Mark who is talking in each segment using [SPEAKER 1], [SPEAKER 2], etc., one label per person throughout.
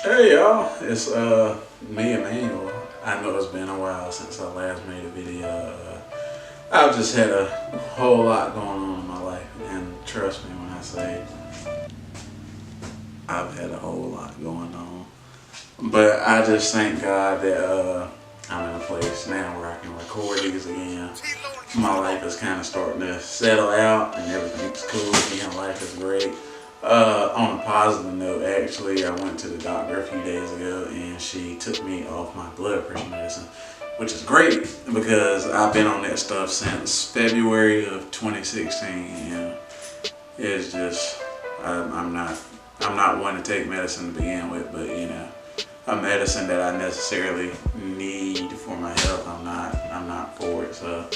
[SPEAKER 1] Hey y'all, it's me, Emmanuel. I know it's been a while since I last made a video. I've just had a whole lot going on in my life, and trust me when I say I've had a whole lot going on. But I just thank God that I'm in a place now where I can record these again. My life is kind of starting to settle out, and everything's cool again. Life is great. On a positive note, actually, I went to the doctor a few days ago and she took me off my blood pressure medicine, which is great because I've been on that stuff since February of 2016, and it's just I'm not one to take medicine to begin with, but a medicine that I necessarily need for my health, I'm not for it. So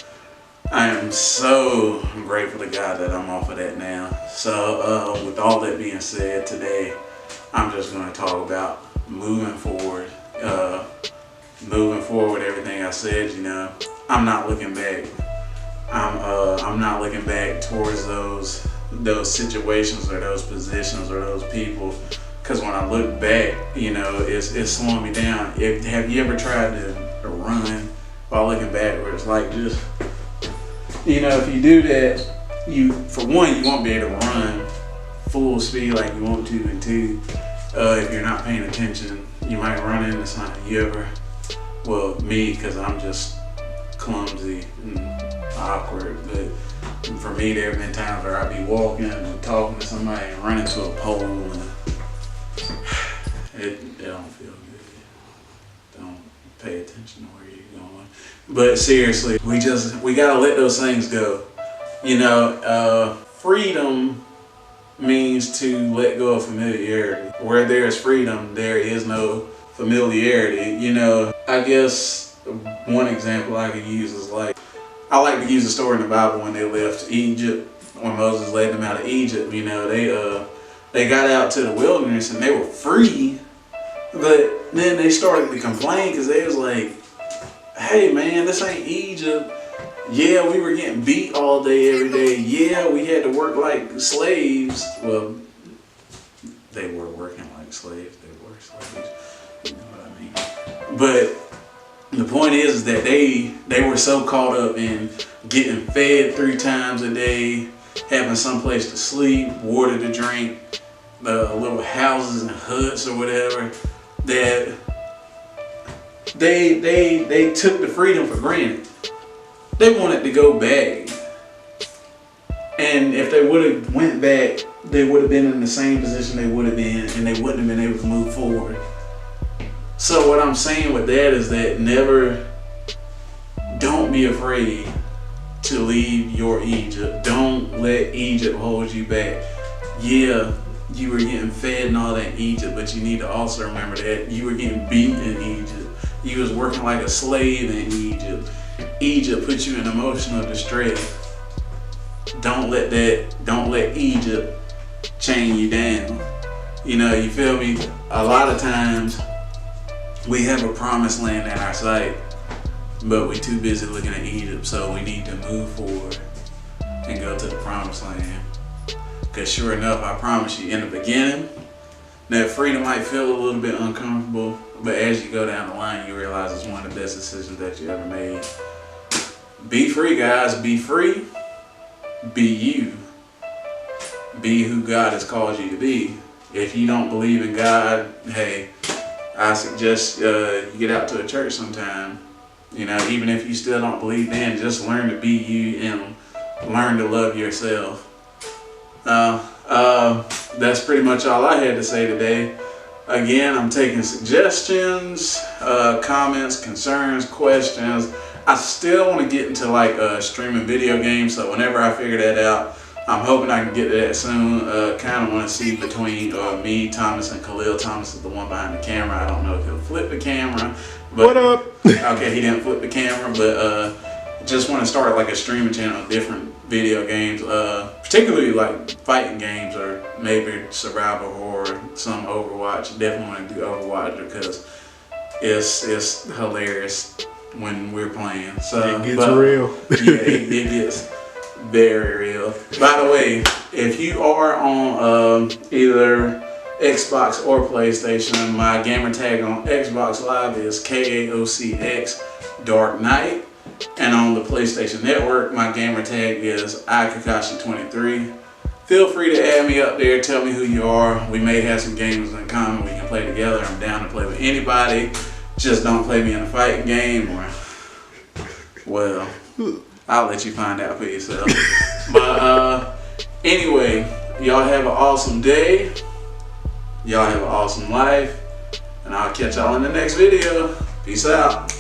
[SPEAKER 1] I am so grateful to God that I'm off of that now. So with all that being said, today I'm just going to talk about moving forward. Everything I said, I'm not looking back. I'm not looking back towards those situations or those positions or those people. Because when I look back, it's slowing me down. Have you ever tried to run while looking backwards? Like just, if you do that, for one, you won't be able to run full speed like you want to, and two, if you're not paying attention, you might run into something. Well, me, because I'm just clumsy and awkward, but for me, there have been times where I'd be walking and talking to somebody and run into a pole, and it don't feel good. Don't pay attention to where you're going. But seriously, we gotta let those things go. Freedom means to let go of familiarity. Where there is freedom, there is no familiarity. I guess one example I could use is I like to use a story in the Bible when they left Egypt, when Moses led them out of Egypt. They got out to the wilderness and they were free, but then they started to complain because they was like, hey man, this ain't Egypt. Yeah, we were getting beat all day, every day. Yeah, we had to work like slaves. Well, they were working like slaves. They were slaves. You know what I mean? But the point is that they were so caught up in getting fed 3 times a day, having some place to sleep, water to drink, the little houses and huts or whatever, that they took the freedom for granted. They wanted to go back, and if they would have went back, they would have been in the same position they would have been, and they wouldn't have been able to move forward. So what I'm saying with that is that don't be afraid to leave your Egypt. Don't let Egypt hold you back. Yeah, you were getting fed and all that in Egypt, but you need to also remember that you were getting beaten in Egypt. You was working like a slave in Egypt. Egypt put you in emotional distress. Don't let Egypt chain you down. You feel me? A lot of times we have a promised land in our sight, but we're too busy looking at Egypt, so we need to move forward and go to the promised land. Because sure enough, I promise you, in the beginning, that freedom might feel a little bit uncomfortable, but as you go down the line, you realize it's one of the best decisions that you ever made. Be free, guys. Be free. Be you. Be who God has called you to be. If you don't believe in God, hey, I suggest you get out to a church sometime. Even if you still don't believe then, just learn to be you and learn to love yourself. That's pretty much all I had to say today. Again, I'm taking suggestions, comments, concerns, questions. I still want to get into streaming video games, so whenever I figure that out, I'm hoping I can get to that soon. Kind of want to see between me, Thomas, and Khalil. Thomas is the one behind the camera. I don't know if he'll flip the camera. But,
[SPEAKER 2] what up?
[SPEAKER 1] Okay, he didn't flip the camera, but just want to start a streaming channel of different video games, particularly fighting games or maybe survival horror, some Overwatch. Definitely want to do Overwatch because it's hilarious when we're playing. So
[SPEAKER 2] it gets real.
[SPEAKER 1] Yeah, it gets very real. By the way, if you are on either Xbox or PlayStation. My gamer tag on Xbox Live is KAOCX Dark Knight. And on the PlayStation Network, my gamer tag is iKakashi23. Feel free to add me up there, tell me who you are. We may have some games in common we can play together. I'm down to play with anybody. Just don't play me in a fighting game, or, well, I'll let you find out for yourself. But anyway, y'all have an awesome day. Y'all have an awesome life. And I'll catch y'all in the next video. Peace out.